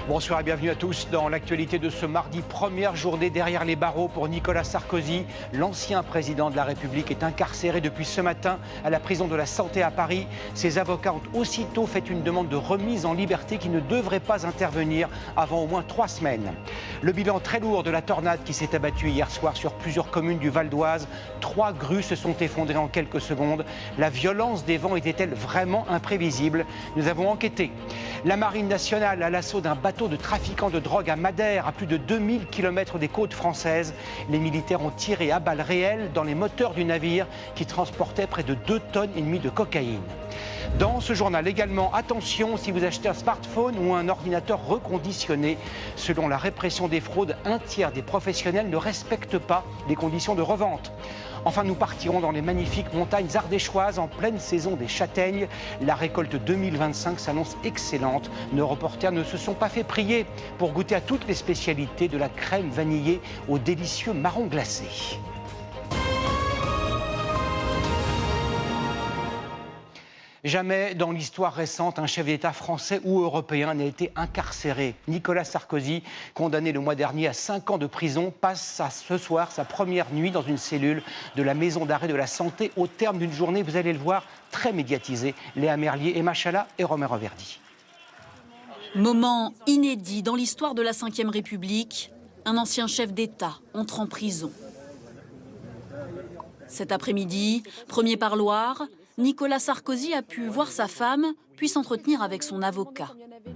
Bonsoir et bienvenue à tous dans l'actualité de ce mardi, première journée derrière les barreaux pour Nicolas Sarkozy. L'ancien président de la République est incarcéré depuis ce matin à la prison de la Santé à Paris. Ses avocats ont aussitôt fait une demande de remise en liberté qui ne devrait pas intervenir avant au moins 3 semaines. Le bilan très lourd de la tornade qui s'est abattue hier soir sur plusieurs communes du Val d'Oise. 3 grues se sont effondrées en quelques secondes. La violence des vents était-elle vraiment imprévisible? Nous avons enquêté. La Marine nationale à l'assaut d'un bateau de trafiquants de drogue à Madère, à plus de 2000 km des côtes françaises. Les militaires ont tiré à balles réelles dans les moteurs du navire qui transportait près de 2,5 tonnes de cocaïne. Dans ce journal également, attention si vous achetez un smartphone ou un ordinateur reconditionné. Selon la répression des fraudes, 1/3 des professionnels ne respectent pas les conditions de revente. Enfin, nous partirons dans les magnifiques montagnes ardéchoises en pleine saison des châtaignes. La récolte 2025 s'annonce excellente. Nos reporters ne se sont pas fait prier pour goûter à toutes les spécialités de la crème vanillée au délicieux marron glacé. Jamais dans l'histoire récente, un chef d'État français ou européen n'a été incarcéré. Nicolas Sarkozy, condamné le mois dernier à 5 ans de prison, passe ce soir sa première nuit dans une cellule de la maison d'arrêt de la Santé au terme d'une journée, vous allez le voir, très médiatisée. Léa Merlier, Emma Chala et Romain Reverdy. Moment inédit dans l'histoire de la Ve République, un ancien chef d'État entre en prison. Cet après-midi, premier parloir, Nicolas Sarkozy a pu voir sa femme, puis s'entretenir avec son avocat.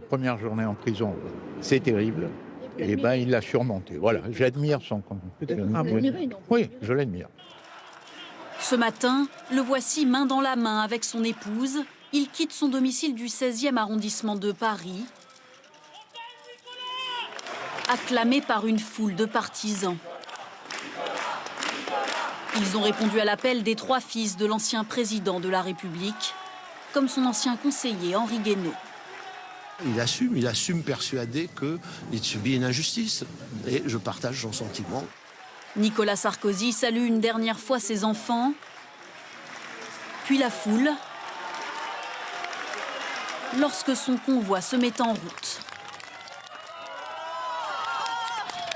Première journée en prison, c'est terrible. Et ben, il l'a surmonté. Voilà, j'admire son comportement. Oui, je l'admire. Ce matin, le voici main dans la main avec son épouse. Il quitte son domicile du 16e arrondissement de Paris, acclamé par une foule de partisans. Ils ont répondu à l'appel des 3 fils de l'ancien président de la République, comme son ancien conseiller Henri Guénaud. Il assume persuadé qu'il subit une injustice. Et je partage son sentiment. Nicolas Sarkozy salue une dernière fois ses enfants, puis la foule, lorsque son convoi se met en route.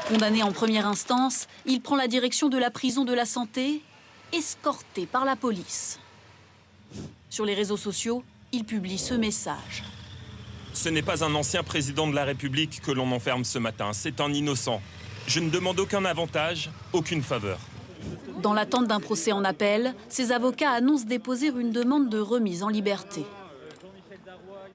Condamné en première instance, il prend la direction de la prison de la Santé, escorté par la police. Sur les réseaux sociaux, il publie ce message. Ce n'est pas un ancien président de la République que l'on enferme ce matin, c'est un innocent. Je ne demande aucun avantage, aucune faveur. Dans l'attente d'un procès en appel, ses avocats annoncent déposer une demande de remise en liberté.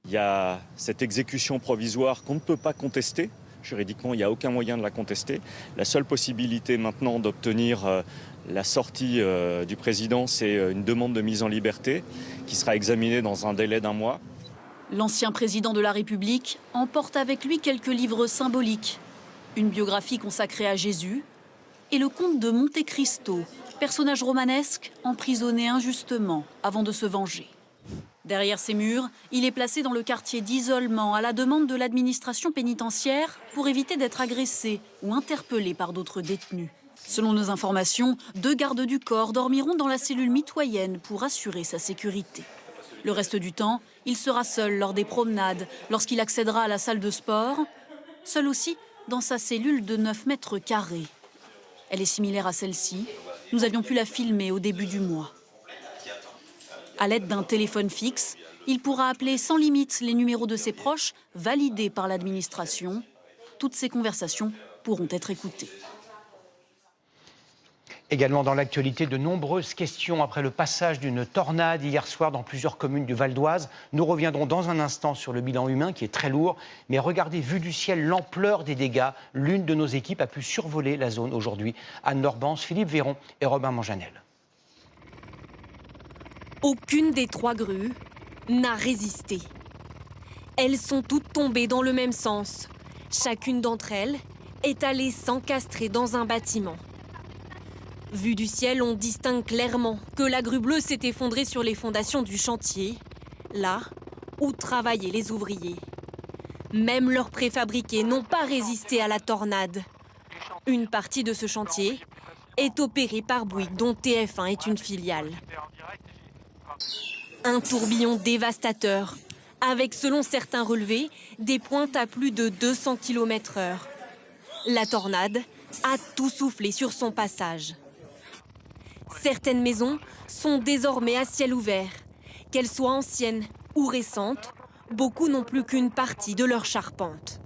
Il y a cette exécution provisoire qu'on ne peut pas contester. Juridiquement, il n'y a aucun moyen de la contester. La seule possibilité maintenant d'obtenir la sortie du président, c'est une demande de mise en liberté qui sera examinée dans un délai d'1 mois. L'ancien président de la République emporte avec lui quelques livres symboliques. Une biographie consacrée à Jésus et le comte de Monte Cristo, personnage romanesque emprisonné injustement avant de se venger. Derrière ces murs, il est placé dans le quartier d'isolement à la demande de l'administration pénitentiaire pour éviter d'être agressé ou interpellé par d'autres détenus. Selon nos informations, 2 gardes du corps dormiront dans la cellule mitoyenne pour assurer sa sécurité. Le reste du temps, il sera seul lors des promenades, lorsqu'il accédera à la salle de sport, seul aussi dans sa cellule de 9 mètres carrés. Elle est similaire à celle-ci. Nous avions pu la filmer au début du mois. À l'aide d'un téléphone fixe, il pourra appeler sans limite les numéros de ses proches, validés par l'administration. Toutes ces conversations pourront être écoutées. Également dans l'actualité, de nombreuses questions après le passage d'une tornade hier soir dans plusieurs communes du Val d'Oise. Nous reviendrons dans un instant sur le bilan humain qui est très lourd. Mais regardez, vu du ciel, l'ampleur des dégâts. L'une de nos équipes a pu survoler la zone aujourd'hui. Anne Norbans, Philippe Véron et Robin Manjanel. Aucune des 3 grues n'a résisté. Elles sont toutes tombées dans le même sens. Chacune d'entre elles est allée s'encastrer dans un bâtiment. Vu du ciel, on distingue clairement que la grue bleue s'est effondrée sur les fondations du chantier, là où travaillaient les ouvriers. Même leurs préfabriqués n'ont pas résisté à la tornade. Une partie de ce chantier est opérée par Bouygues, dont TF1 est une filiale. Un tourbillon dévastateur avec, selon certains relevés, des pointes à plus de 200 km/h. La tornade a tout soufflé sur son passage. Certaines maisons sont désormais à ciel ouvert. Qu'elles soient anciennes ou récentes, beaucoup n'ont plus qu'une partie de leur charpente.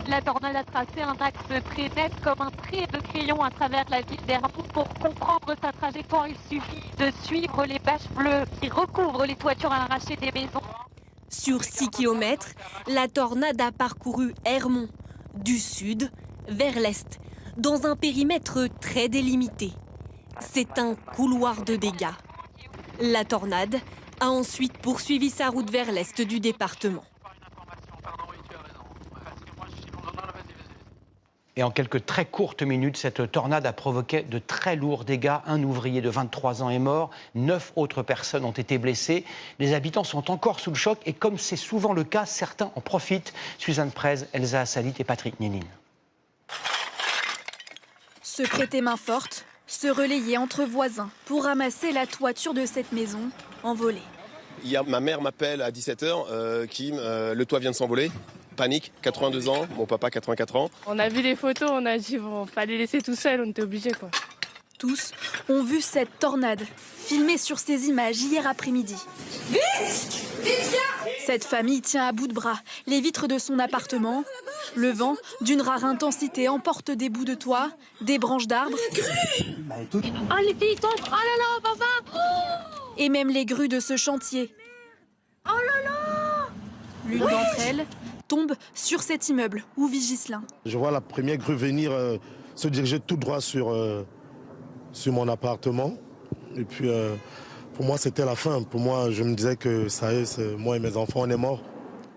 La tornade a tracé un axe très net comme un trait de crayon à travers la ville d'Hermont. Pour comprendre sa trajectoire, il suffit de suivre les bâches bleues qui recouvrent les toitures à l'arraché des maisons. Sur 6 km, la tornade a parcouru Hermont, du sud vers l'est, dans un périmètre très délimité. C'est un couloir de dégâts. La tornade a ensuite poursuivi sa route vers l'est du département. Et en quelques très courtes minutes, cette tornade a provoqué de très lourds dégâts. Un ouvrier de 23 ans est mort, 9 autres personnes ont été blessées. Les habitants sont encore sous le choc et comme c'est souvent le cas, certains en profitent. Suzanne Prez, Elsa Assalit et Patrick Nénine. Se prêter main forte, se relayer entre voisins pour ramasser la toiture de cette maison envolée. Hier, ma mère m'appelle à 17h, Kim, le toit vient de s'envoler. Panique, 82 ans, mon papa 84 ans. On a vu les photos, on a dit bon, fallait laisser tout seul, on était obligés quoi. Tous ont vu cette tornade filmée sur ces images hier après-midi. Vite, cette famille tient à bout de bras les vitres de son appartement. Le vent, d'une rare intensité, emporte des bouts de toit, des branches d'arbres. Oh les filles tombent, oh là là, papa. Et même les grues de ce chantier. Oh là là. L'une d'entre elles tombe sur cet immeuble où vit Ghislain. Je vois la première grue venir se diriger tout droit sur mon appartement. Et puis, pour moi, c'était la fin. Pour moi, je me disais que ça y est, moi et mes enfants, on est morts.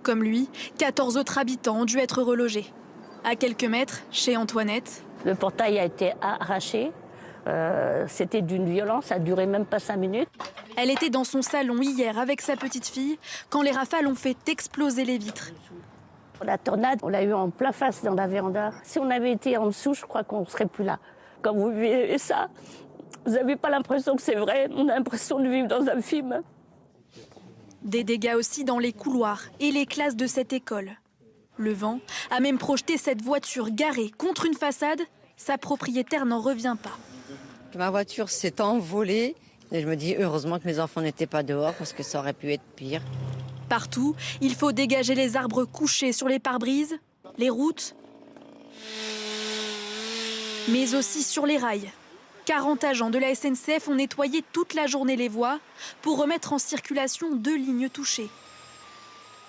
Comme lui, 14 autres habitants ont dû être relogés. À quelques mètres, chez Antoinette. Le portail a été arraché. C'était d'une violence, ça a duré même pas 5 minutes. Elle était dans son salon hier avec sa petite fille quand les rafales ont fait exploser les vitres. La tornade, on l'a eu en plein face dans la véranda. Si on avait été en dessous, je crois qu'on ne serait plus là. Quand vous vivez ça, vous n'avez pas l'impression que c'est vrai. On a l'impression de vivre dans un film. Des dégâts aussi dans les couloirs et les classes de cette école. Le vent a même projeté cette voiture garée contre une façade. Sa propriétaire n'en revient pas. Ma voiture s'est envolée et je me dis heureusement que mes enfants n'étaient pas dehors parce que ça aurait pu être pire. Partout, il faut dégager les arbres couchés sur les pare-brises, les routes, mais aussi sur les rails. 40 agents de la SNCF ont nettoyé toute la journée les voies pour remettre en circulation 2 lignes touchées.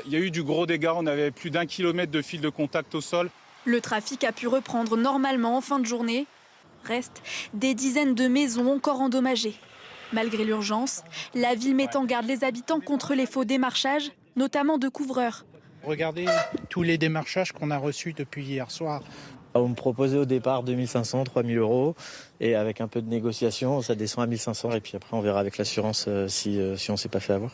Il y a eu du gros dégât, on avait plus d'1 kilomètre de fil de contact au sol. Le trafic a pu reprendre normalement en fin de journée. Restent des dizaines de maisons encore endommagées. Malgré l'urgence, la ville met en garde les habitants contre les faux démarchages, notamment de couvreurs. Regardez tous les démarchages qu'on a reçus depuis hier soir. On me proposait au départ 2500, 3000 euros et avec un peu de négociation, ça descend à 1500 et puis après on verra avec l'assurance si on ne s'est pas fait avoir.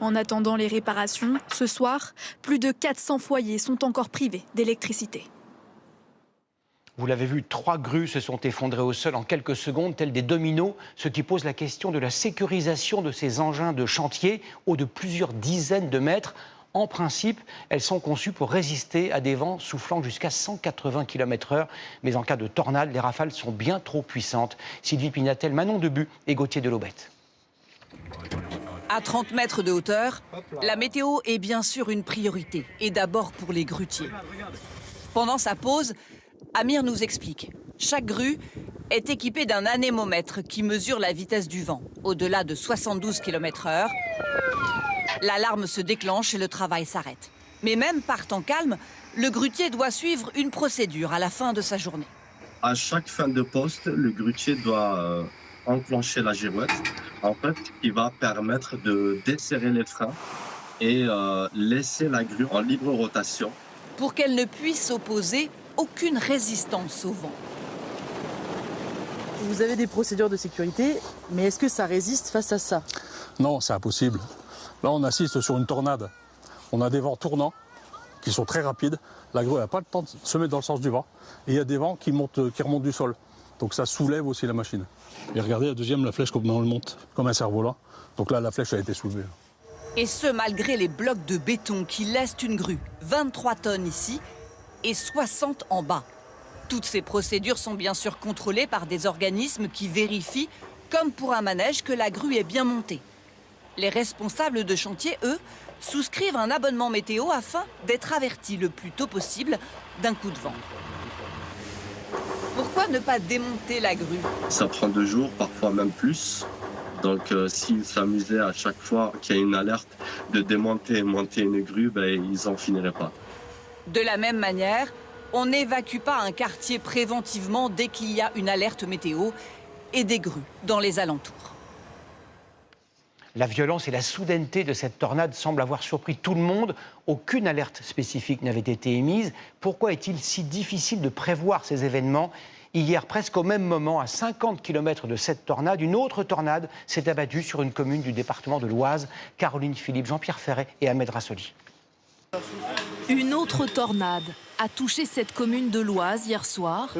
En attendant les réparations, ce soir, plus de 400 foyers sont encore privés d'électricité. Vous l'avez vu, 3 grues se sont effondrées au sol en quelques secondes, tels des dominos, ce qui pose la question de la sécurisation de ces engins de chantier, hauts de plusieurs dizaines de mètres. En principe, elles sont conçues pour résister à des vents soufflant jusqu'à 180 km/h. Mais en cas de tornade, les rafales sont bien trop puissantes. Sylvie Pinatel, Manon Debu et Gauthier Delobette. À 30 mètres de hauteur, la météo est bien sûr une priorité, et d'abord pour les grutiers. Pendant sa pause, Amir nous explique. Chaque grue est équipée d'un anémomètre qui mesure la vitesse du vent. Au-delà de 72 km/h, l'alarme se déclenche et le travail s'arrête. Mais même par temps calme, le grutier doit suivre une procédure à la fin de sa journée. À chaque fin de poste, le grutier doit enclencher la girouette, en fait, qui va permettre de desserrer les freins et laisser la grue en libre rotation. Pour qu'elle ne puisse s'opposer aucune résistance au vent. Vous avez des procédures de sécurité, mais est-ce que ça résiste face à ça? Non, c'est impossible. Là, on assiste sur une tornade. On a des vents tournants qui sont très rapides. La grue n'a pas le temps de se mettre dans le sens du vent. Et il y a des vents qui remontent du sol. Donc ça soulève aussi la machine. Et regardez, la deuxième, la flèche, comment elle monte, comme un cerf-volant. Donc là, la flèche a été soulevée. Et ce, malgré les blocs de béton qui laissent une grue, 23 tonnes ici et 60 en bas. Toutes ces procédures sont bien sûr contrôlées par des organismes qui vérifient, comme pour un manège, que la grue est bien montée. Les responsables de chantier, eux, souscrivent un abonnement météo afin d'être avertis le plus tôt possible d'un coup de vent. Pourquoi ne pas démonter la grue? Ça prend 2 jours, parfois même plus. Donc s'ils s'amusaient à chaque fois qu'il y a une alerte de démonter et monter une grue, ils n'en finiraient pas. De la même manière, on n'évacue pas un quartier préventivement dès qu'il y a une alerte météo et des grues dans les alentours. La violence et la soudaineté de cette tornade semblent avoir surpris tout le monde. Aucune alerte spécifique n'avait été émise. Pourquoi est-il si difficile de prévoir ces événements ? Hier, presque au même moment, à 50 km de cette tornade, une autre tornade s'est abattue sur une commune du département de l'Oise. Caroline Philippe, Jean-Pierre Ferret et Ahmed Rassoli. Une autre tornade a touché cette commune de l'Oise hier soir,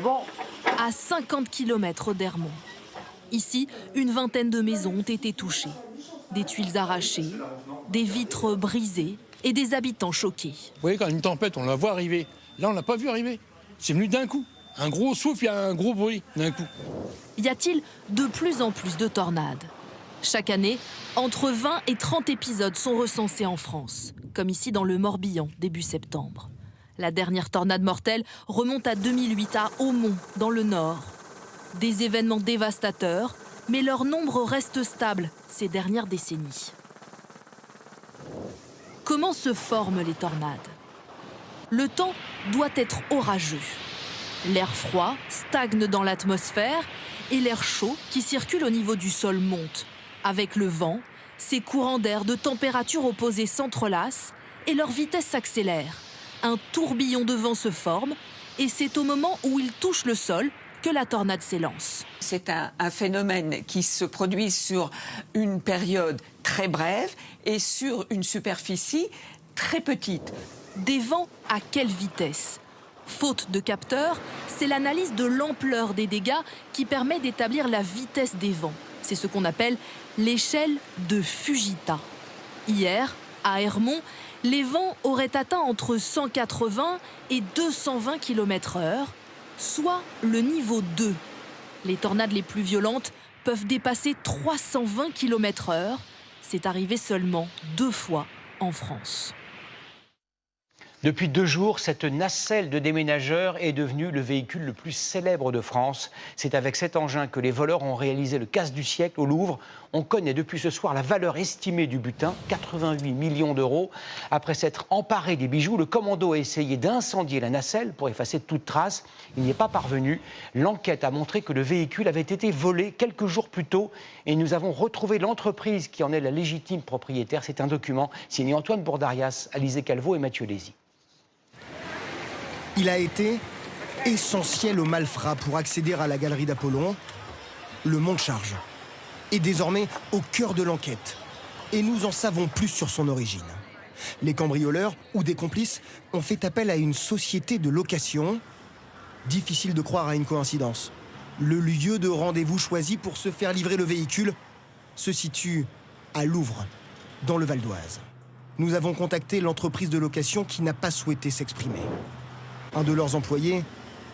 à 50 km d'Hermont. Ici, une vingtaine de maisons ont été touchées. Des tuiles arrachées, des vitres brisées et des habitants choqués. Vous voyez, quand une tempête, on la voit arriver. Là, on ne l'a pas vu arriver. C'est venu d'un coup. Un gros souffle et un gros bruit d'un coup. Y a-t-il de plus en plus de tornades? Chaque année, entre 20 et 30 épisodes sont recensés en France, comme ici dans le Morbihan, début septembre. La dernière tornade mortelle remonte à 2008 à Aumont, dans le Nord. Des événements dévastateurs, mais leur nombre reste stable ces dernières décennies. Comment se forment les tornades? Le temps doit être orageux. L'air froid stagne dans l'atmosphère et l'air chaud qui circule au niveau du sol monte. Avec le vent, ces courants d'air de température opposée s'entrelacent et leur vitesse s'accélère. Un tourbillon de vent se forme et c'est au moment où il touche le sol que la tornade s'élance. C'est un phénomène qui se produit sur une période très brève et sur une superficie très petite. Des vents à quelle vitesse? Faute de capteurs, c'est l'analyse de l'ampleur des dégâts qui permet d'établir la vitesse des vents. C'est ce qu'on appelle l'échelle de Fujita. Hier, à Hermont, les vents auraient atteint entre 180 et 220 km/h, soit le niveau 2. Les tornades les plus violentes peuvent dépasser 320 km/h. C'est arrivé seulement 2 fois en France. Depuis 2 jours, cette nacelle de déménageurs est devenue le véhicule le plus célèbre de France. C'est avec cet engin que les voleurs ont réalisé le casse du siècle au Louvre. On connaît depuis ce soir la valeur estimée du butin, 88 millions d'euros. Après s'être emparé des bijoux, le commando a essayé d'incendier la nacelle pour effacer toute trace. Il n'y est pas parvenu. L'enquête a montré que le véhicule avait été volé quelques jours plus tôt et nous avons retrouvé l'entreprise qui en est la légitime propriétaire. C'est un document signé Antoine Bourdarias, Alizé Calvo et Mathieu Lézy. Il a été essentiel aux malfrats pour accéder à la galerie d'Apollon. Le monte charge est désormais au cœur de l'enquête. Et nous en savons plus sur son origine. Les cambrioleurs ou des complices ont fait appel à une société de location. Difficile de croire à une coïncidence. Le lieu de rendez-vous choisi pour se faire livrer le véhicule se situe à Louvre, dans le Val d'Oise. Nous avons contacté l'entreprise de location qui n'a pas souhaité s'exprimer. Un de leurs employés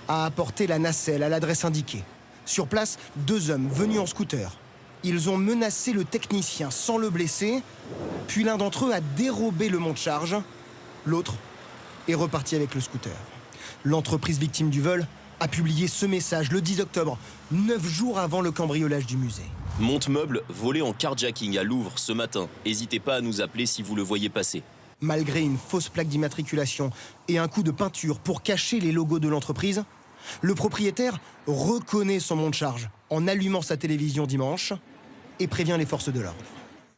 a apporté la nacelle à l'adresse indiquée. Sur place, 2 hommes venus en scooter. Ils ont menacé le technicien sans le blesser, puis l'un d'entre eux a dérobé le monte-charge. L'autre est reparti avec le scooter. L'entreprise victime du vol a publié ce message le 10 octobre, 9 jours avant le cambriolage du musée. Monte-meuble volé en carjacking à Louvre ce matin. N'hésitez pas à nous appeler si vous le voyez passer. Malgré une fausse plaque d'immatriculation et un coup de peinture pour cacher les logos de l'entreprise, le propriétaire reconnaît son monte-charge en allumant sa télévision dimanche et prévient les forces de l'ordre.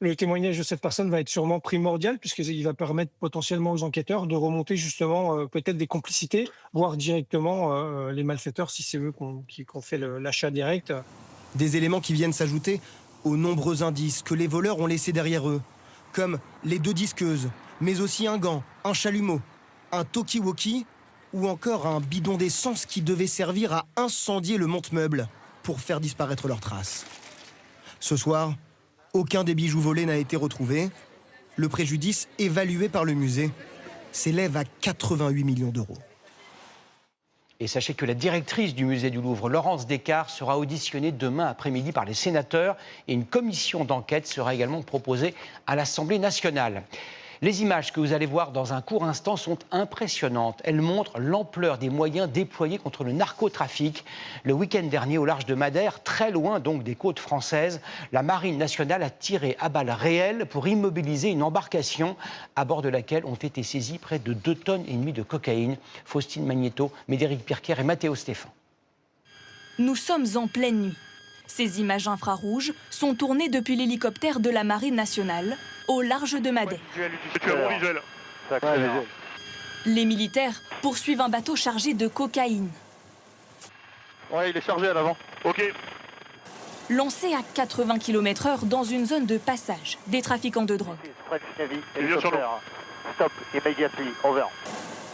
Le témoignage de cette personne va être sûrement primordial puisqu'il va permettre potentiellement aux enquêteurs de remonter justement peut-être des complicités, voire directement les malfaiteurs si c'est eux qui ont fait l'achat direct. Des éléments qui viennent s'ajouter aux nombreux indices que les voleurs ont laissés derrière eux, comme les 2 disqueuses, mais aussi un gant, un chalumeau, un talkie-walkie ou encore un bidon d'essence qui devait servir à incendier le monte-meuble pour faire disparaître leurs traces. Ce soir, aucun des bijoux volés n'a été retrouvé. Le préjudice évalué par le musée s'élève à 88 millions d'euros. Et sachez que la directrice du musée du Louvre, Laurence Descartes, sera auditionnée demain après-midi par les sénateurs et une commission d'enquête sera également proposée à l'Assemblée nationale. Les images que vous allez voir dans un court instant sont impressionnantes. Elles montrent l'ampleur des moyens déployés contre le narcotrafic. Le week-end dernier, au large de Madère, très loin donc des côtes françaises, la Marine nationale a tiré à balles réelles pour immobiliser une embarcation à bord de laquelle ont été saisis près de 2,5 tonnes de cocaïne. Faustine Magnéto, Médéric Pirquer et Mathéo Stéphan. Nous sommes en pleine nuit. Ces images infrarouges sont tournées depuis l'hélicoptère de la Marine nationale au large de Madère. Les militaires poursuivent un bateau chargé de cocaïne. Ouais, il est chargé à l'avant. Ok. Lancé à 80 km/h dans une zone de passage des trafiquants de drogue. Stop, immediately, over.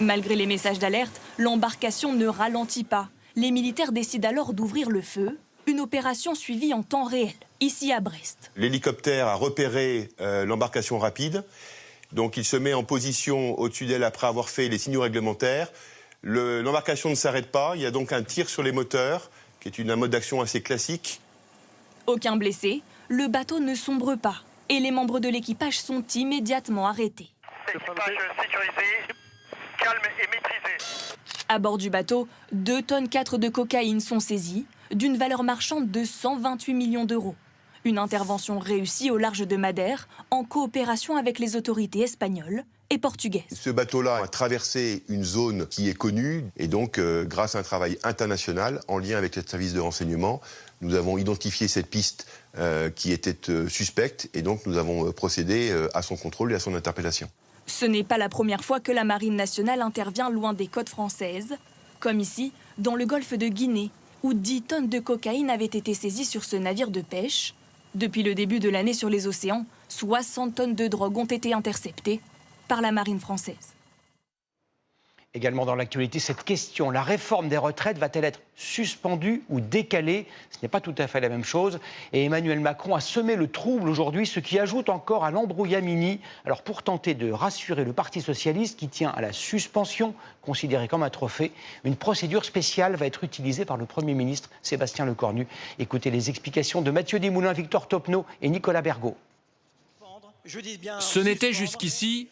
Malgré les messages d'alerte, l'embarcation ne ralentit pas. Les militaires décident alors d'ouvrir le feu. Une opération suivie en temps réel, ici à Brest. L'hélicoptère a repéré l'embarcation rapide. Donc il se met en position au-dessus d'elle après avoir fait les signaux réglementaires. L'embarcation ne s'arrête pas. Il y a donc un tir sur les moteurs, qui est un mode d'action assez classique. Aucun blessé, le bateau ne sombre pas. Et les membres de l'équipage sont immédiatement arrêtés. Équipage sécurisé, calme et maîtrisé. À bord du bateau, 2,4 tonnes de cocaïne sont saisies, d'une valeur marchande de 128 millions d'euros. Une intervention réussie au large de Madère, en coopération avec les autorités espagnoles et portugaises. Ce bateau-là a traversé une zone qui est connue, et donc, grâce à un travail international, en lien avec les services de renseignement, nous avons identifié cette piste qui était suspecte, et donc nous avons procédé à son contrôle et à son interpellation. Ce n'est pas la première fois que la Marine nationale intervient loin des côtes françaises, comme ici, dans le golfe de Guinée, où 10 tonnes de cocaïne avaient été saisies sur ce navire de pêche. Depuis le début de l'année sur les océans, 60 tonnes de drogue ont été interceptées par la marine française. Également dans l'actualité, cette question, la réforme des retraites va-t-elle être suspendue ou décalée? Ce n'est pas tout à fait la même chose. Et Emmanuel Macron a semé le trouble aujourd'hui, ce qui ajoute encore à l'embrouillamini. Alors pour tenter de rassurer le Parti socialiste qui tient à la suspension, considérée comme un trophée, une procédure spéciale va être utilisée par le Premier ministre Sébastien Lecornu. Écoutez les explications de Mathieu Desmoulins, Victor Topneau et Nicolas Bergot. Ce n'était jusqu'ici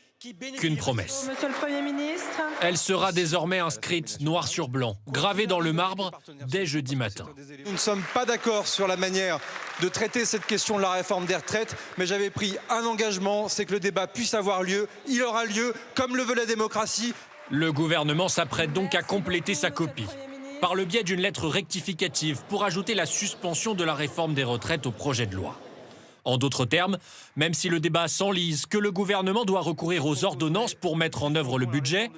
qu'une promesse. Monsieur le Premier ministre. Elle sera désormais inscrite noir sur blanc, gravée dans le marbre dès jeudi matin. Nous ne sommes pas d'accord sur la manière de traiter cette question de la réforme des retraites, mais j'avais pris un engagement, c'est que le débat puisse avoir lieu. Il aura lieu, comme le veut la démocratie. Le gouvernement s'apprête donc à compléter sa copie, par le biais d'une lettre rectificative pour ajouter la suspension de la réforme des retraites au projet de loi. En d'autres termes, même si le débat s'enlise, que le gouvernement doit recourir aux ordonnances pour mettre en œuvre le budget,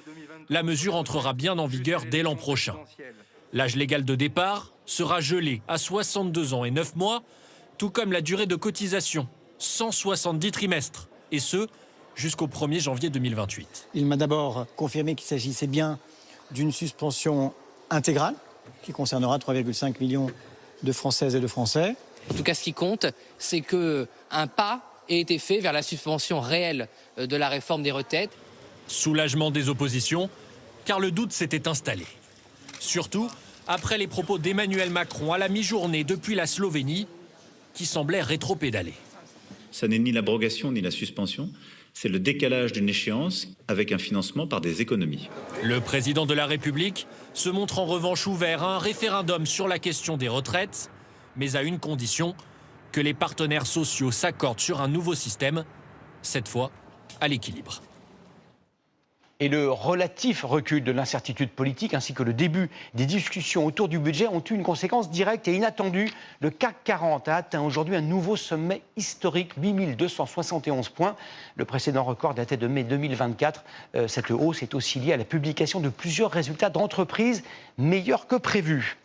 la mesure entrera bien en vigueur dès l'an prochain. L'âge légal de départ sera gelé à 62 ans et 9 mois, tout comme la durée de cotisation, 170 trimestres, et ce, jusqu'au 1er janvier 2028. Il m'a d'abord confirmé qu'il s'agissait bien d'une suspension intégrale, qui concernera 3,5 millions de Françaises et de Français. En tout cas, ce qui compte, c'est qu'un pas ait été fait vers la suspension réelle de la réforme des retraites. Soulagement des oppositions, car le doute s'était installé. Surtout après les propos d'Emmanuel Macron à la mi-journée depuis la Slovénie, qui semblait rétropédaler. Ça n'est ni l'abrogation ni la suspension, c'est le décalage d'une échéance avec un financement par des économies. Le président de la République se montre en revanche ouvert à un référendum sur la question des retraites, mais à une condition, que les partenaires sociaux s'accordent sur un nouveau système, cette fois à l'équilibre. Et le relatif recul de l'incertitude politique ainsi que le début des discussions autour du budget ont eu une conséquence directe et inattendue. Le CAC 40 a atteint aujourd'hui un nouveau sommet historique, 8271 points. Le précédent record datait de mai 2024. Cette hausse est aussi liée à la publication de plusieurs résultats d'entreprises meilleurs que prévu.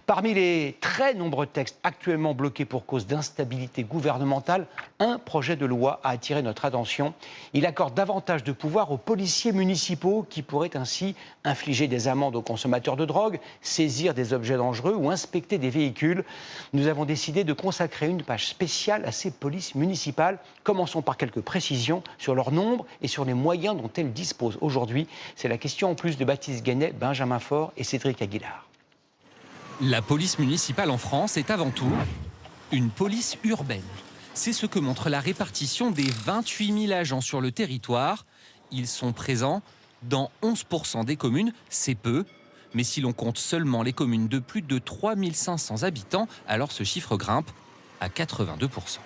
Parmi les très nombreux textes actuellement bloqués pour cause d'instabilité gouvernementale, un projet de loi a attiré notre attention. Il accorde davantage de pouvoir aux policiers municipaux qui pourraient ainsi infliger des amendes aux consommateurs de drogue, saisir des objets dangereux ou inspecter des véhicules. Nous avons décidé de consacrer une page spéciale à ces polices municipales. Commençons par quelques précisions sur leur nombre et sur les moyens dont elles disposent aujourd'hui. C'est la question en plus de Baptiste Guénet, Benjamin Faure et Cédric Aguilar. La police municipale en France est avant tout une police urbaine. C'est ce que montre la répartition des 28 000 agents sur le territoire. Ils sont présents dans 11% des communes, c'est peu. Mais si l'on compte seulement les communes de plus de 3 500 habitants, alors ce chiffre grimpe à 82%.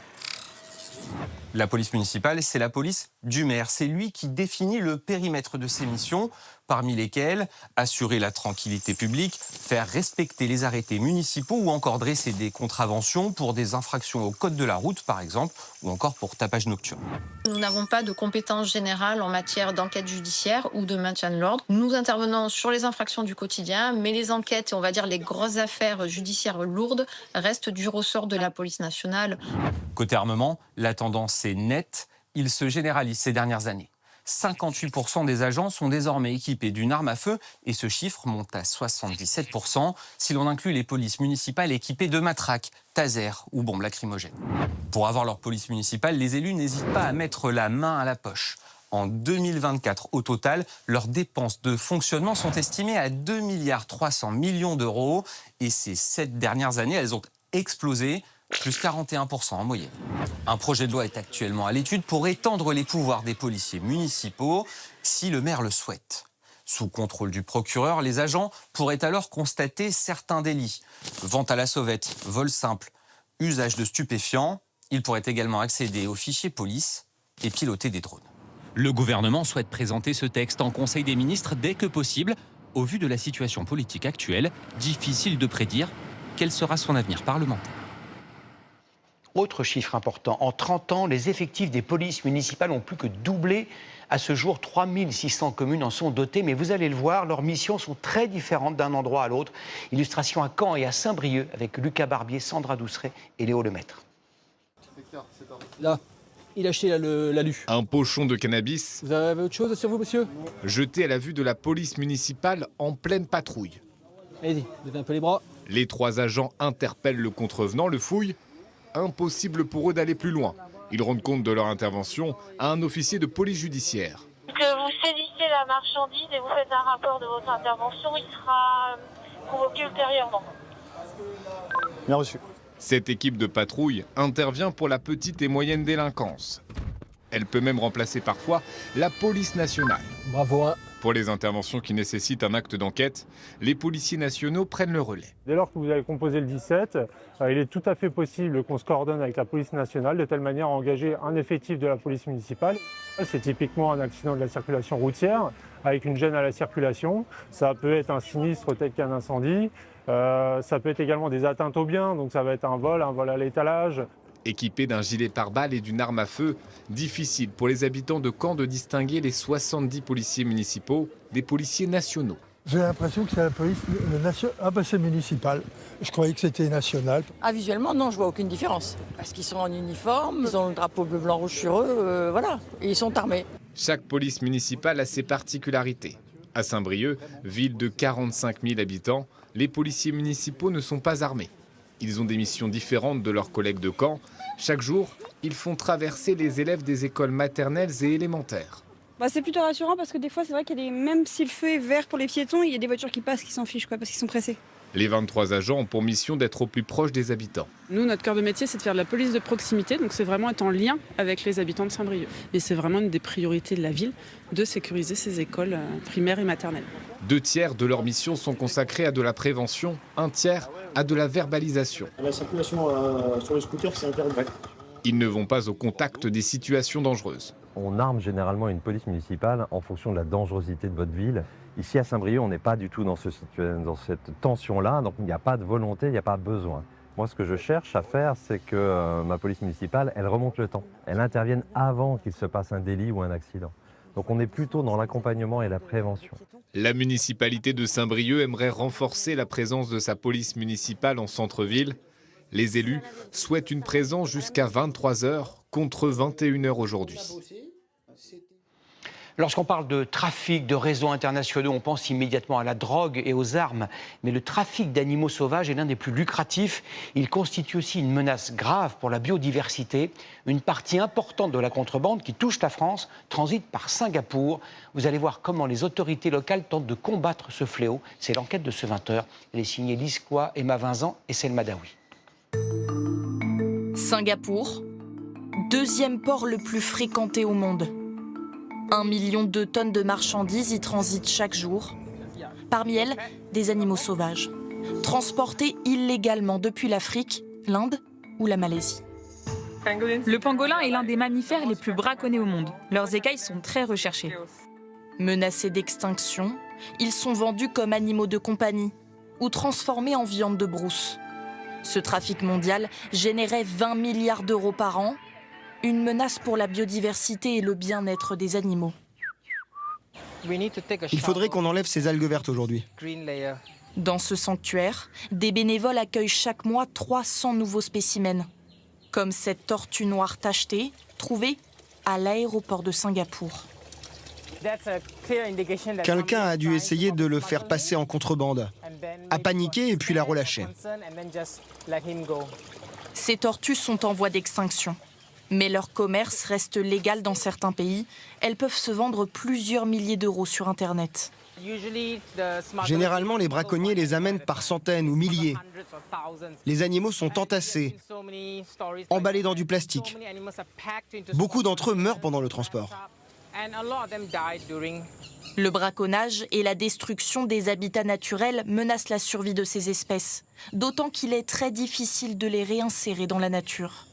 La police municipale, c'est la police du maire. C'est lui qui définit le périmètre de ses missions, parmi lesquelles assurer la tranquillité publique, faire respecter les arrêtés municipaux ou encore dresser des contraventions pour des infractions au code de la route, par exemple, ou encore pour tapage nocturne. Nous n'avons pas de compétences générales en matière d'enquête judiciaire ou de maintien de l'ordre. Nous intervenons sur les infractions du quotidien, mais les enquêtes et on va dire les grosses affaires judiciaires lourdes restent du ressort de la police nationale. Côté armement, la tendance est nette. Il se généralise ces dernières années. 58% des agents sont désormais équipés d'une arme à feu et ce chiffre monte à 77% si l'on inclut les polices municipales équipées de matraques, tasers ou bombes lacrymogènes. Pour avoir leur police municipale, les élus n'hésitent pas à mettre la main à la poche. En 2024, au total, leurs dépenses de fonctionnement sont estimées à 2,3 milliards d'euros et ces 7 dernières années, elles ont explosé, plus 41% en moyenne. Un projet de loi est actuellement à l'étude pour étendre les pouvoirs des policiers municipaux si le maire le souhaite. Sous contrôle du procureur, les agents pourraient alors constater certains délits. Vente à la sauvette, vol simple, usage de stupéfiants. Ils pourraient également accéder aux fichiers police et piloter des drones. Le gouvernement souhaite présenter ce texte en Conseil des ministres dès que possible. Au vu de la situation politique actuelle, difficile de prédire quel sera son avenir parlementaire. Autre chiffre important, en 30 ans, les effectifs des polices municipales ont plus que doublé. À ce jour, 3600 communes en sont dotées, mais vous allez le voir, leurs missions sont très différentes d'un endroit à l'autre. Illustration à Caen et à Saint-Brieuc avec Lucas Barbier, Sandra Douceret et Léo Lemaître. Là, il a acheté l'alu. Un pochon de cannabis. Vous avez autre chose sur vous, monsieur? Jeté à la vue de la police municipale en pleine patrouille. Allez-y, levez un peu les bras. Les 3 agents interpellent le contrevenant, le fouillent. Impossible pour eux d'aller plus loin. Ils rendent compte de leur intervention à un officier de police judiciaire. Que vous saisissez la marchandise et vous faites un rapport de votre intervention, il sera convoqué ultérieurement. Bien reçu. Cette équipe de patrouille intervient pour la petite et moyenne délinquance. Elle peut même remplacer parfois la police nationale. Bravo. Pour les interventions qui nécessitent un acte d'enquête, les policiers nationaux prennent le relais. Dès lors que vous avez composé le 17, il est tout à fait possible qu'on se coordonne avec la police nationale de telle manière à engager un effectif de la police municipale. C'est typiquement un accident de la circulation routière avec une gêne à la circulation. Ça peut être un sinistre tel qu'un incendie. Ça peut être également des atteintes aux biens, donc ça va être un vol à l'étalage. Équipés d'un gilet pare-balles et d'une arme à feu, difficile pour les habitants de Caen de distinguer les 70 policiers municipaux des policiers nationaux. J'ai l'impression que c'est la police nationale. Ah bah c'est municipal. Je croyais que c'était national. Ah, visuellement, non, je vois aucune différence. Parce qu'ils sont en uniforme, ils ont le drapeau bleu, blanc, rouge sur eux, voilà. Et ils sont armés. Chaque police municipale a ses particularités. À Saint-Brieuc, ville de 45 000 habitants, les policiers municipaux ne sont pas armés. Ils ont des missions différentes de leurs collègues de Caen. Chaque jour, ils font traverser les élèves des écoles maternelles et élémentaires. C'est plutôt rassurant parce que des fois, c'est vrai qu'il y a même si le feu est vert pour les piétons, il y a des voitures qui passent qui s'en fichent parce qu'ils sont pressés. Les 23 agents ont pour mission d'être au plus proche des habitants. Nous, notre cœur de métier, c'est de faire de la police de proximité, donc c'est vraiment être en lien avec les habitants de Saint-Brieuc. Et c'est vraiment une des priorités de la ville, de sécuriser ces écoles primaires et maternelles. 2 tiers de leur mission sont consacrés à de la prévention, 1 tiers à de la verbalisation. La circulation sur le scooter, c'est interdit. Ils ne vont pas au contact des situations dangereuses. On arme généralement une police municipale en fonction de la dangerosité de votre ville. Ici à Saint-Brieuc, on n'est pas du tout dans cette tension-là, donc il n'y a pas de volonté, il n'y a pas de besoin. Moi, ce que je cherche à faire, c'est que ma police municipale, elle remonte le temps. Elle intervienne avant qu'il se passe un délit ou un accident. Donc on est plutôt dans l'accompagnement et la prévention. La municipalité de Saint-Brieuc aimerait renforcer la présence de sa police municipale en centre-ville. Les élus souhaitent une présence jusqu'à 23 h contre 21 h aujourd'hui. Lorsqu'on parle de trafic, de réseaux internationaux, on pense immédiatement à la drogue et aux armes. Mais le trafic d'animaux sauvages est l'un des plus lucratifs. Il constitue aussi une menace grave pour la biodiversité. Une partie importante de la contrebande qui touche la France transite par Singapour. Vous allez voir comment les autorités locales tentent de combattre ce fléau. C'est l'enquête de ce 20h. Elle est signée Lise Coy, Emma Vincent et Selma Daoui. Singapour, deuxième port le plus fréquenté au monde. 1 million de tonnes de marchandises y transitent chaque jour. Parmi elles, des animaux sauvages, transportés illégalement depuis l'Afrique, l'Inde ou la Malaisie. Le pangolin est l'un des mammifères les plus braconnés au monde. Leurs écailles sont très recherchées. Menacés d'extinction, ils sont vendus comme animaux de compagnie ou transformés en viande de brousse. Ce trafic mondial générait 20 milliards d'euros par an. Une menace pour la biodiversité et le bien-être des animaux. Il faudrait qu'on enlève ces algues vertes aujourd'hui. Dans ce sanctuaire, des bénévoles accueillent chaque mois 300 nouveaux spécimens, comme cette tortue noire tachetée, trouvée à l'aéroport de Singapour. Quelqu'un a dû essayer de le faire passer en contrebande, a paniqué et puis l'a relâché. Ces tortues sont en voie d'extinction. Mais leur commerce reste légal dans certains pays. Elles peuvent se vendre plusieurs milliers d'euros sur Internet. Généralement, les braconniers les amènent par centaines ou milliers. Les animaux sont entassés, emballés dans du plastique. Beaucoup d'entre eux meurent pendant le transport. Le braconnage et la destruction des habitats naturels menacent la survie de ces espèces, d'autant qu'il est très difficile de les réinsérer dans la nature.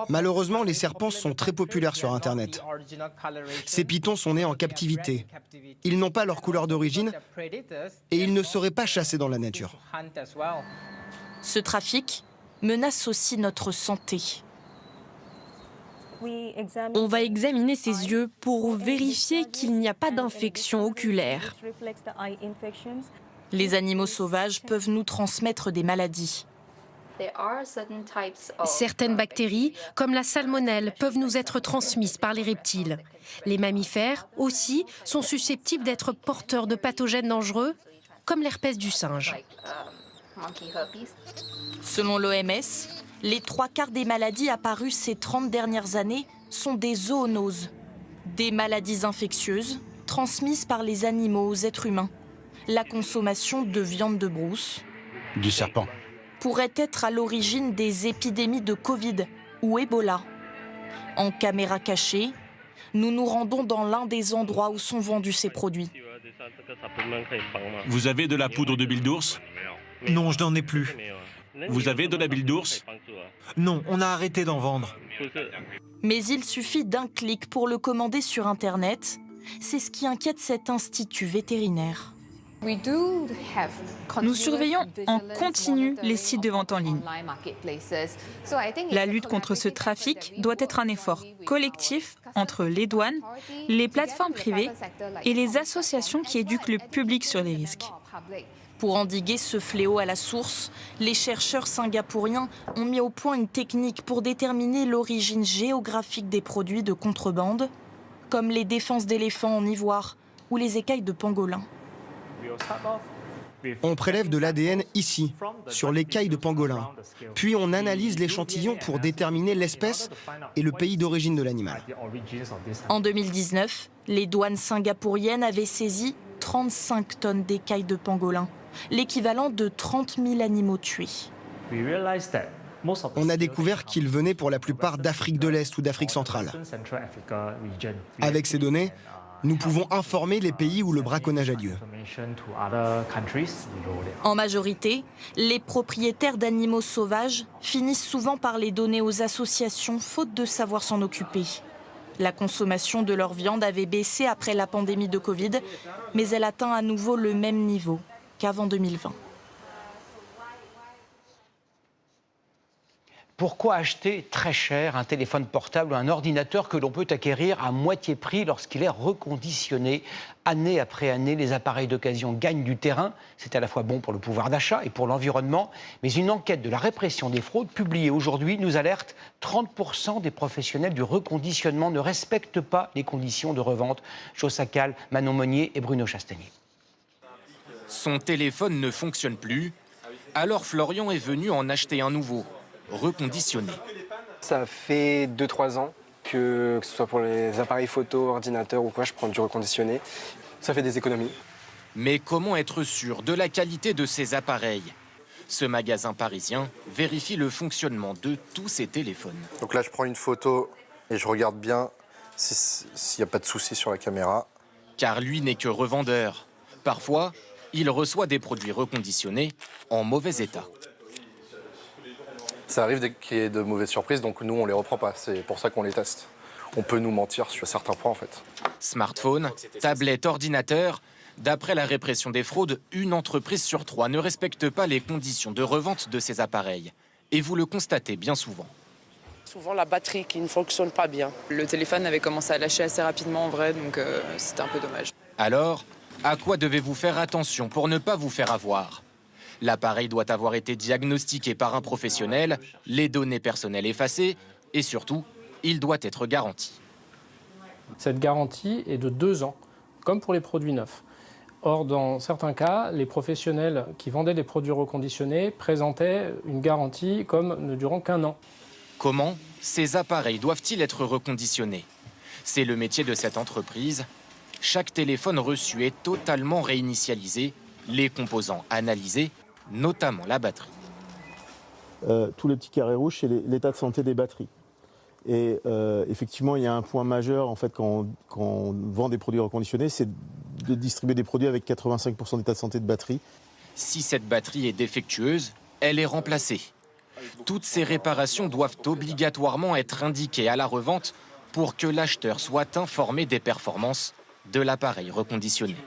Malheureusement, les serpents sont très populaires sur Internet. Ces pitons sont nés en captivité. Ils n'ont pas leur couleur d'origine et ils ne seraient pas chassés dans la nature. Ce trafic menace aussi notre santé. On va examiner ses yeux pour vérifier qu'il n'y a pas d'infection oculaire. Les animaux sauvages peuvent nous transmettre des maladies. Certaines bactéries, comme la salmonelle, peuvent nous être transmises par les reptiles. Les mammifères, aussi, sont susceptibles d'être porteurs de pathogènes dangereux, comme l'herpès du singe. Selon l'OMS, les 3/4 des maladies apparues ces 30 dernières années sont des zoonoses, des maladies infectieuses transmises par les animaux aux êtres humains. La consommation de viande de brousse, Du serpent. pourrait être à l'origine des épidémies de Covid ou Ebola. En caméra cachée, nous nous rendons dans l'un des endroits où sont vendus ces produits. Vous avez de la poudre de bile d'ours? Non, je n'en ai plus. Vous avez de la bile d'ours? Non, on a arrêté d'en vendre. Mais il suffit d'un clic pour le commander sur Internet. C'est ce qui inquiète cet institut vétérinaire. Nous surveillons en continu les sites de vente en ligne. La lutte contre ce trafic doit être un effort collectif entre les douanes, les plateformes privées et les associations qui éduquent le public sur les risques. Pour endiguer ce fléau à la source, les chercheurs singapouriens ont mis au point une technique pour déterminer l'origine géographique des produits de contrebande, comme les défenses d'éléphants en ivoire ou les écailles de pangolin. On prélève de l'ADN ici, sur l'écaille de pangolin. Puis on analyse l'échantillon pour déterminer l'espèce et le pays d'origine de l'animal. En 2019, les douanes singapouriennes avaient saisi 35 tonnes d'écailles de pangolin, l'équivalent de 30 000 animaux tués. On a découvert qu'ils venaient pour la plupart d'Afrique de l'Est ou d'Afrique centrale. Avec ces données, nous pouvons informer les pays où le braconnage a lieu. En majorité, les propriétaires d'animaux sauvages finissent souvent par les donner aux associations faute de savoir s'en occuper. La consommation de leur viande avait baissé après la pandémie de Covid, mais elle atteint à nouveau le même niveau qu'avant 2020. Pourquoi acheter très cher un téléphone portable ou un ordinateur que l'on peut acquérir à moitié prix lorsqu'il est reconditionné? Année après année, les appareils d'occasion gagnent du terrain. C'est à la fois bon pour le pouvoir d'achat et pour l'environnement. Mais une enquête de la répression des fraudes publiée aujourd'hui nous alerte. 30% des professionnels du reconditionnement ne respectent pas les conditions de revente. Jo Sacal, Manon Monnier et Bruno Chastanier. Son téléphone ne fonctionne plus. Alors Florian est venu en acheter un nouveau, reconditionné. Ça fait 2-3 ans que ce soit pour les appareils photo, ordinateurs ou quoi, je prends du reconditionné. Ça fait des économies. Mais comment être sûr de la qualité de ces appareils? Ce magasin parisien vérifie le fonctionnement de tous ces téléphones. Donc là, je prends une photo et je regarde bien s'il n'y a pas de souci sur la caméra. Car lui n'est que revendeur. Parfois, il reçoit des produits reconditionnés en mauvais état. Ça arrive qu'il y ait de mauvaises surprises, donc nous, on ne les reprend pas. C'est pour ça qu'on les teste. On peut nous mentir sur certains points, en fait. Smartphone, tablette, ordinateur. D'après la répression des fraudes, une entreprise sur 3 ne respecte pas les conditions de revente de ces appareils. Et vous le constatez bien souvent. Souvent la batterie qui ne fonctionne pas bien. Le téléphone avait commencé à lâcher assez rapidement en vrai, donc c'était un peu dommage. Alors, à quoi devez-vous faire attention pour ne pas vous faire avoir? L'appareil doit avoir été diagnostiqué par un professionnel, les données personnelles effacées et surtout, il doit être garanti. Cette garantie est de 2 ans, comme pour les produits neufs. Or, dans certains cas, les professionnels qui vendaient des produits reconditionnés présentaient une garantie comme ne durant qu'1 an. Comment ces appareils doivent-ils être reconditionnés? C'est le métier de cette entreprise. Chaque téléphone reçu est totalement réinitialisé, les composants analysés, notamment la batterie. Tous les petits carrés rouges, c'est l'état de santé des batteries. Et effectivement, il y a un point majeur en fait, quand on vend des produits reconditionnés, c'est de distribuer des produits avec 85% d'état de santé de batterie. Si cette batterie est défectueuse, elle est remplacée. Toutes ces réparations doivent obligatoirement être indiquées à la revente pour que l'acheteur soit informé des performances de l'appareil reconditionné.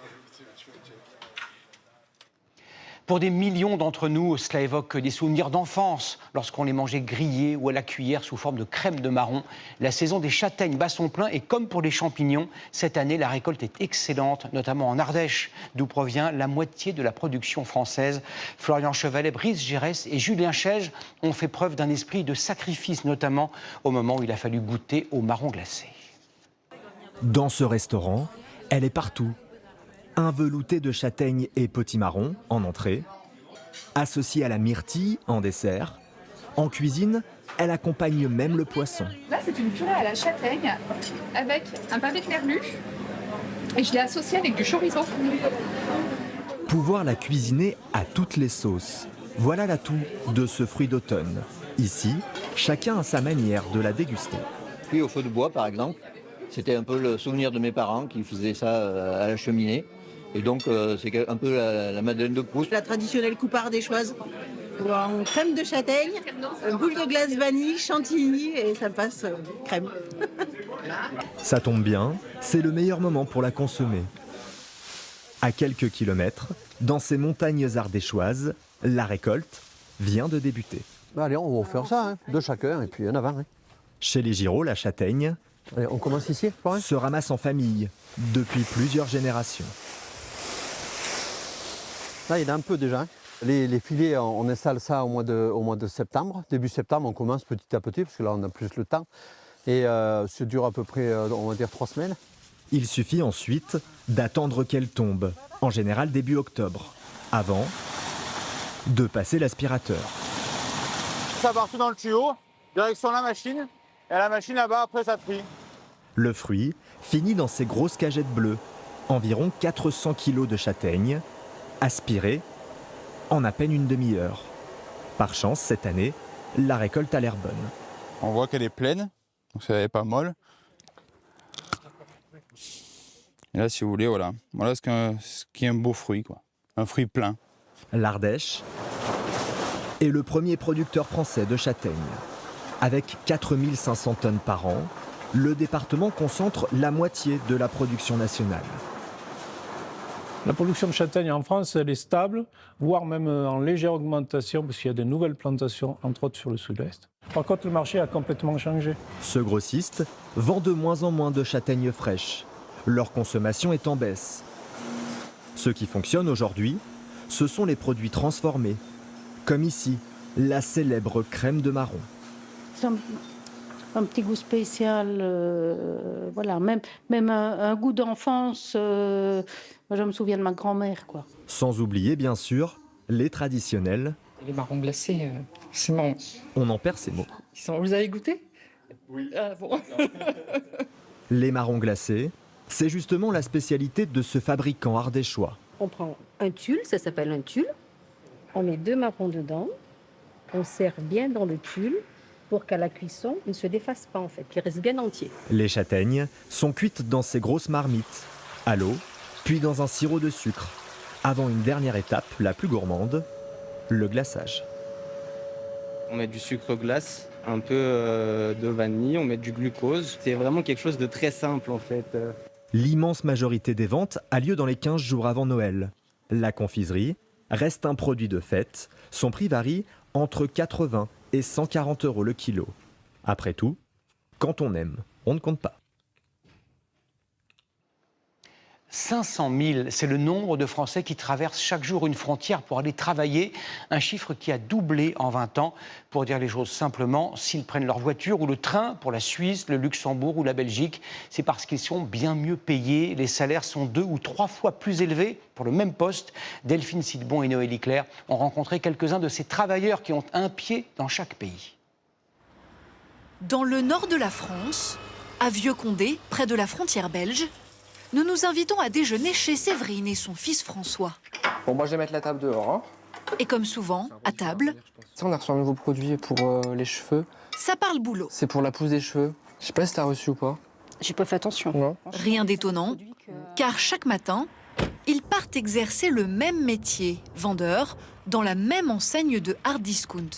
Pour des millions d'entre nous, cela évoque des souvenirs d'enfance, lorsqu'on les mangeait grillés ou à la cuillère sous forme de crème de marron. La saison des châtaignes bat son plein et comme pour les champignons, cette année, la récolte est excellente, notamment en Ardèche, d'où provient la moitié de la production française. Florian Chevalet, Brice Gérès et Julien Chège ont fait preuve d'un esprit de sacrifice, notamment au moment où il a fallu goûter au marron glacé. Dans ce restaurant, elle est partout. Un velouté de châtaigne et potimarron en entrée, associé à la myrtille en dessert. En cuisine, elle accompagne même le poisson. Là, c'est une purée à la châtaigne avec un pavé de merlu et je l'ai associé avec du chorizo. Pouvoir la cuisiner à toutes les sauces. Voilà l'atout de ce fruit d'automne. Ici, chacun a sa manière de la déguster. Puis au feu de bois, par exemple, c'était un peu le souvenir de mes parents qui faisaient ça à la cheminée. Et donc, c'est un peu la Madeleine de Proust. La traditionnelle coupe ardéchoise, en crème de châtaigne, boule de glace vanille, chantilly, et ça passe crème. Ça tombe bien, c'est le meilleur moment pour la consommer. À quelques kilomètres, dans ces montagnes ardéchoises, la récolte vient de débuter. Allez, on va faire ça, 2 chacun, et puis en avant. Chez les Giraud, la châtaigne allez, on commence ici, se ramasse en famille depuis plusieurs générations. Là, il y en a un peu déjà. Les filets, on installe ça au mois de septembre. Début septembre, on commence petit à petit, parce que là, on a plus le temps. Et ça dure à peu près, on va dire, 3 semaines. Il suffit ensuite d'attendre qu'elle tombe, en général début octobre, avant de passer l'aspirateur. Ça part tout dans le tuyau, direction la machine, et la machine là-bas, après, ça trie. Le fruit finit dans ces grosses cagettes bleues, environ 400 kg de châtaignes, aspirées en à peine une demi-heure. Par chance, cette année, la récolte a l'air bonne. On voit qu'elle est pleine, donc ça n'est pas molle. Et là, si vous voulez, voilà ce qui est un beau fruit, quoi. Un fruit plein. L'Ardèche est le premier producteur français de châtaignes. Avec 4500 tonnes par an, le département concentre la moitié de la production nationale. La production de châtaignes en France, elle est stable, voire même en légère augmentation, parce qu'il y a de nouvelles plantations, entre autres sur le sud-est. Par contre, le marché a complètement changé. Ce grossiste vend de moins en moins de châtaignes fraîches. Leur consommation est en baisse. Ce qui fonctionne aujourd'hui, ce sont les produits transformés, comme ici, la célèbre crème de marron. C'est un petit goût spécial, voilà, même un goût d'enfance. Moi, je me souviens de ma grand-mère, quoi. Sans oublier, bien sûr, les traditionnels. Les marrons glacés, c'est marrant. On en perd ses mots. Vous avez goûté? Oui. Ah, bon. Les marrons glacés, c'est justement la spécialité de ce fabricant ardéchois. On prend un tulle, ça s'appelle un tulle. On met 2 marrons dedans. On serre bien dans le tulle pour qu'à la cuisson, il ne se défasse pas en fait, qu'il reste bien entier. Les châtaignes sont cuites dans ces grosses marmites, à l'eau, puis dans un sirop de sucre, avant une dernière étape, la plus gourmande, le glaçage. On met du sucre glace, un peu de vanille, on met du glucose. C'est vraiment quelque chose de très simple en fait. L'immense majorité des ventes a lieu dans les 15 jours avant Noël. La confiserie reste un produit de fête. Son prix varie entre 80 et 140 € le kilo. Après tout, quand on aime, on ne compte pas. 500 000, c'est le nombre de Français qui traversent chaque jour une frontière pour aller travailler, un chiffre qui a doublé en 20 ans. Pour dire les choses simplement, s'ils prennent leur voiture ou le train pour la Suisse, le Luxembourg ou la Belgique, c'est parce qu'ils sont bien mieux payés. Les salaires sont 2 ou 3 fois plus élevés pour le même poste. Delphine Sidbon et Noélie Claire ont rencontré quelques-uns de ces travailleurs qui ont un pied dans chaque pays. Dans le nord de la France, à Vieux-Condé, près de la frontière belge, nous nous invitons à déjeuner chez Séverine et son fils François. Bon, moi je vais mettre la table dehors. Hein. Et comme souvent, à table... Ça, on a reçu un nouveau produit pour les cheveux. Ça parle boulot. C'est pour la pousse des cheveux. Je sais pas si t'as reçu ou pas. J'ai pas fait attention. Non. Rien d'étonnant, car chaque matin, ils partent exercer le même métier, vendeur, dans la même enseigne de hard discount.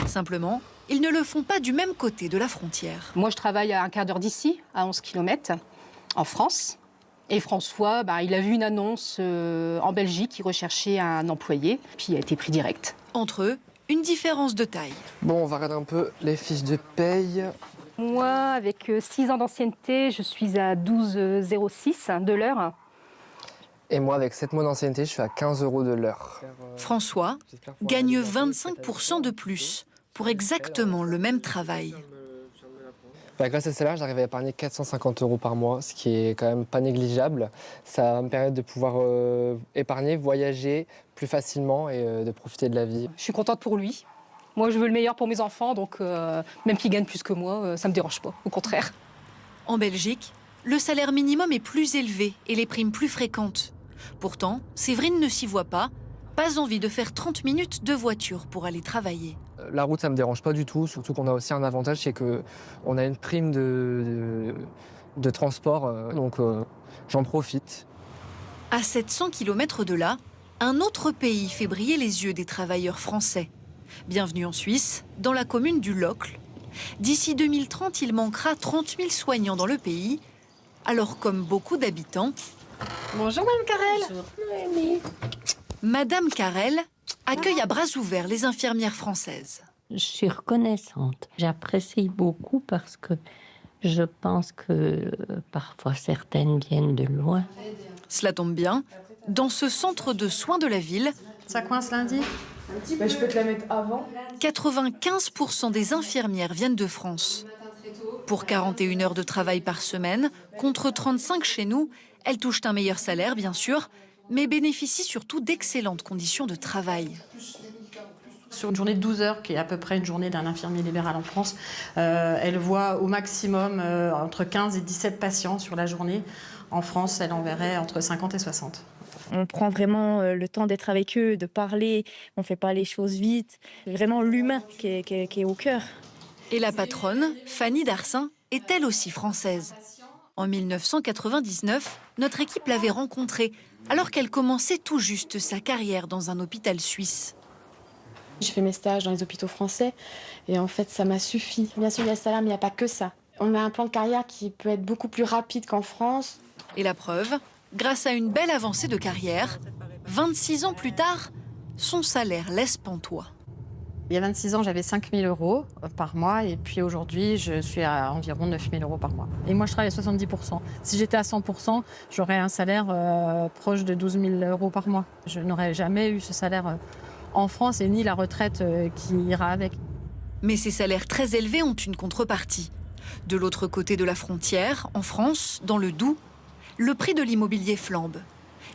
Simplement, ils ne le font pas du même côté de la frontière. Moi, je travaille à un quart d'heure d'ici, à 11 km, en France. Et François, il a vu une annonce en Belgique, il recherchait un employé, puis il a été pris direct. Entre eux, une différence de taille. Bon, on va regarder un peu les fiches de paye. Moi, avec 6 ans d'ancienneté, je suis à 12,06 de l'heure. Et moi, avec 7 mois d'ancienneté, je suis à 15 € de l'heure. François gagne 25% de plus pour exactement le même travail. Grâce à ce salaire, j'arrive à épargner 450 € par mois, ce qui est quand même pas négligeable. Ça va me permettre de pouvoir épargner, voyager plus facilement et de profiter de la vie. Je suis contente pour lui. Moi, je veux le meilleur pour mes enfants, donc même qu'il gagne plus que moi, ça me dérange pas, au contraire. En Belgique, le salaire minimum est plus élevé et les primes plus fréquentes. Pourtant, Séverine ne s'y voit pas. Pas envie de faire 30 minutes de voiture pour aller travailler. La route, ça me dérange pas du tout, surtout qu'on a aussi un avantage, c'est qu'on a une prime de transport, donc j'en profite. À 700 km de là, un autre pays fait briller les yeux des travailleurs français. Bienvenue en Suisse, dans la commune du Locle. D'ici 2030, il manquera 30 000 soignants dans le pays. Alors, comme beaucoup d'habitants... Bonjour, Mme Carrel. Bonjour, Noémie. Madame Carrel accueille à bras ouverts les infirmières françaises. Je suis reconnaissante. J'apprécie beaucoup parce que je pense que parfois certaines viennent de loin. Cela tombe bien. Dans ce centre de soins de la ville... Ça coince lundi ? Je peux te la mettre avant. 95% des infirmières viennent de France. Pour 41 heures de travail par semaine, contre 35 chez nous, elles touchent un meilleur salaire, bien sûr, mais bénéficient surtout d'excellentes conditions de travail. Sur une journée de 12 heures, qui est à peu près une journée d'un infirmier libéral en France, elle voit au maximum entre 15 et 17 patients sur la journée. En France, elle en verrait entre 50 et 60. On prend vraiment le temps d'être avec eux, de parler, on ne fait pas les choses vite. C'est vraiment l'humain qui est au cœur. Et la patronne, Fanny Darcin, est elle aussi française. En 1999, notre équipe l'avait rencontrée alors qu'elle commençait tout juste sa carrière dans un hôpital suisse. J'ai fait mes stages dans les hôpitaux français et en fait ça m'a suffi. Bien sûr il y a le salaire mais il n'y a pas que ça. On a un plan de carrière qui peut être beaucoup plus rapide qu'en France. Et la preuve, grâce à une belle avancée de carrière, 26 ans plus tard, son salaire laisse pantois. Il y a 26 ans, j'avais 5 000 € par mois et puis aujourd'hui, je suis à environ 9 000 € par mois. Et moi, je travaille à 70 %. Si j'étais à 100 %, j'aurais un salaire proche de 12 000 € par mois. Je n'aurais jamais eu ce salaire en France et ni la retraite qui ira avec. Mais ces salaires très élevés ont une contrepartie. De l'autre côté de la frontière, en France, dans le Doubs, le prix de l'immobilier flambe.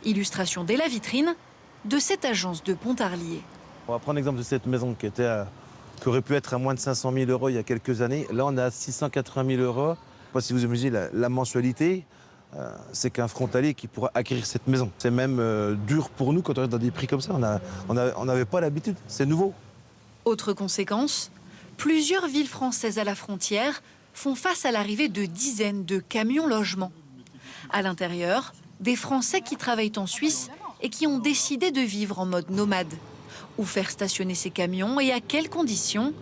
Illustration dès la vitrine de cette agence de Pontarlier. On va prendre l'exemple de cette maison qui aurait pu être à moins de 500 000 € il y a quelques années. Là, on est à 680 000 €. Je ne sais pas si vous imaginez la mensualité, c'est qu'un frontalier qui pourra acquérir cette maison. C'est même dur pour nous quand on est dans des prix comme ça. On n'avait pas l'habitude, c'est nouveau. Autre conséquence, plusieurs villes françaises à la frontière font face à l'arrivée de dizaines de camions logements. À l'intérieur, des Français qui travaillent en Suisse et qui ont décidé de vivre en mode nomade. Où faire stationner ces camions et à quelles conditions?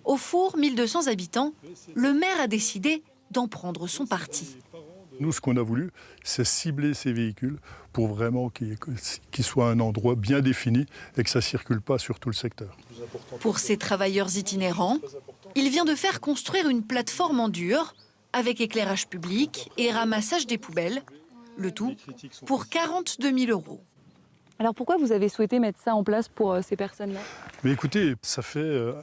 Au Four, 1200 habitants, le maire a décidé d'en prendre son parti. Nous, ce qu'on a voulu, c'est cibler ces véhicules pour vraiment qu'ils soient à un endroit bien défini et que ça ne circule pas sur tout le secteur. Pour ces travailleurs itinérants, il vient de faire construire une plateforme en dur avec éclairage public et ramassage des poubelles, le tout pour 42 000 €. Alors pourquoi vous avez souhaité mettre ça en place pour ces personnes-là? Mais écoutez, ça fait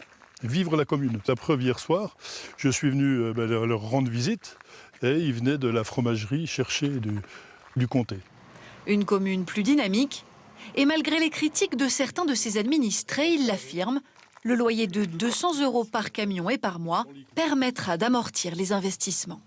vivre la commune. La preuve, hier soir, je suis venu leur rendre visite et ils venaient de la fromagerie chercher du comté. Une commune plus dynamique et malgré les critiques de certains de ses administrés, il l'affirme, le loyer de 200 € par camion et par mois permettra d'amortir les investissements.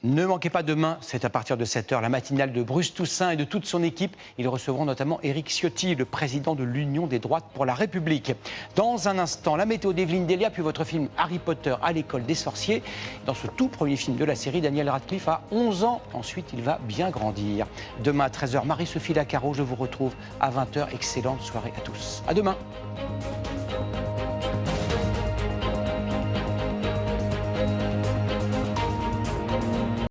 Ne manquez pas demain, c'est à partir de 7 h, la matinale de Bruce Toussaint et de toute son équipe. Ils recevront notamment Éric Ciotti, le président de l'Union des droites pour la République. Dans un instant, la météo d'Evelyne Delia, puis votre film Harry Potter à l'école des sorciers. Dans ce tout premier film de la série, Daniel Radcliffe a 11 ans. Ensuite, il va bien grandir. Demain à 13 h, Marie-Sophie Lacaro, je vous retrouve à 20 h. Excellente soirée à tous. À demain.